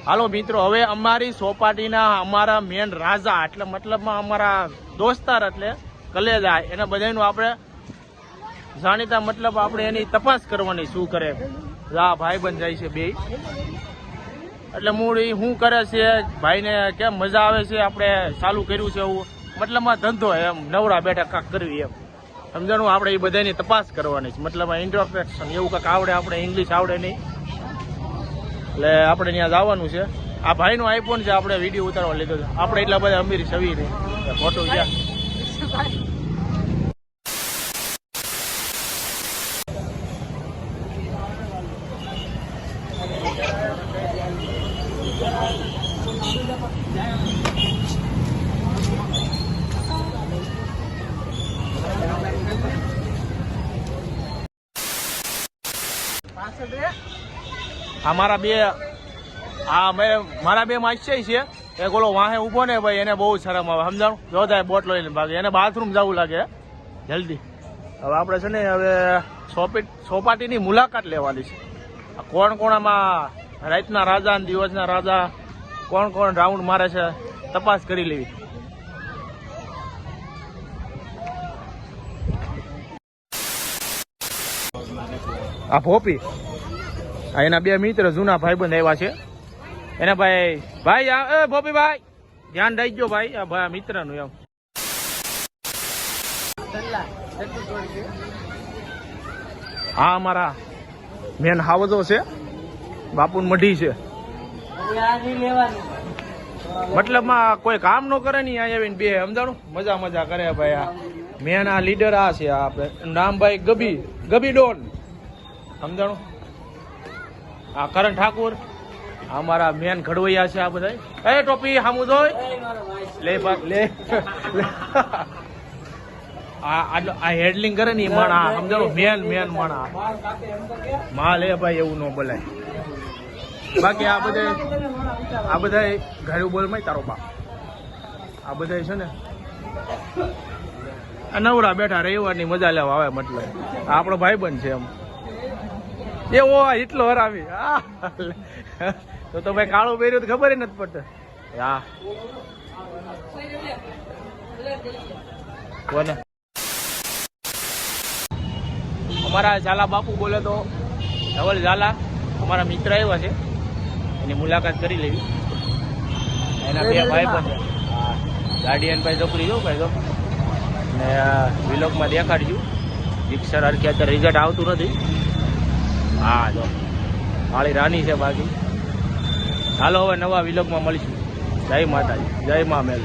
હાલો મિત્રો, હવે અમારી સોપાટીના અમારા મેન રાજા એટલે મતલબમાં અમારા દોસ્તાર એટલે કલેજા એના બધાનું આપણે જાણીતા મતલબ આપણે એની તપાસ કરવાની શું કરે. ભાઈ બન જાય છે બે એટલે મૂળ એ શું કરે છે, ભાઈને કેમ મજા આવે છે, આપણે ચાલુ કર્યું છે એવું મતલબમાં ધંધો એમ નવરા બેઠા કાંક કરવી એમ સમજાણું. આપણે એ બધાની તપાસ કરવાની છે મતલબ ઇન્ટ્રોસ્પેક્શન એવું કાંક આવડે, આપણે ઇંગ્લિશ આવડે નહીં એટલે આપણે ત્યાં જવાનું છે. આ ભાઈનો આઈફોન છે, આપણે વિડીયો ઉતારવા લીધો છે. આપણે એટલા બધા અમીર છવી નહીં ફોટો ક્યાં મારા બે માસ્ટર છે. એક ઓલો વાહે ઉભો ને ભાઈ એને બહુ શરમ આવે સમજાણું. જોતા બોટ લઈને ભાગે, એને બાથરૂમ જવું લાગે જલ્દી. હવે આપણે છે ને હવે સોપાટીની મુલાકાત લેવાની છે. કોણ કોણ આમાં રાતના રાજા અને દિવસના રાજા કોણ કોણ રાઉન્ડ મારે છે તપાસ કરી લેવી. આ ભોપી એના બે મિત્ર જૂના ભાઈબંધ આવ્યા છે. એને ભાઈ એ ભોપી ભાઈ ધ્યાન રાખજો ભાઈ, આ ભાઈ મિત્ર નું એમ. હા અમારા મેન હાવજો છે, બાપુન મઢી છે. મતલબમાં કોઈ કામ નો કરે નહીં અહીંયા આવીને બે સમજાણું મજા મજા કરે ભાઈ. આ મેન આ લીડર આ છે આપણે નામ ભાઈ ગબી ડોન સમજાણું. આ કરણ ઠાકુર અમારા મેન ઘડવૈયા છે. આ બધા એ ટોપી હામું જોઈ લે આ હેડલિંગ કરે ને માણા સમજાણું મેન માણા માં લે ભાઈ એવું ન બોલાય. બાકી આ બધા ઘરે બોલ માં તારો બાપ આ બધા છે ને નવરા બેઠા રવિવારની મજા લેવા આવે મતલબ આપણો ભાઈબંધ છે એમ એવો એટલો હરાવી. તો ભાઈ કાળું પહેર્યું તો ખબર નથી પડતી. હા કોને અમારા ઝાલા બાપુ બોલે તો ધવલ ઝાલા અમારા મિત્ર આવ્યા છે, એની મુલાકાત કરી લેવી. એના બે ભાઈ પણ છે. ગાર્ડિયન ભાઈ છોકરી જો ભાઈ તો ને વિલોકમાં દેખાડ્યું. દીક્ષર હરખી અત્યારે રિઝલ્ટ આવતું નથી. હા જો માળી રાની છે બાકી. હાલો હવે નવા વિલોકમાં મળીશું. જય માતાજી, જય મા મેલ.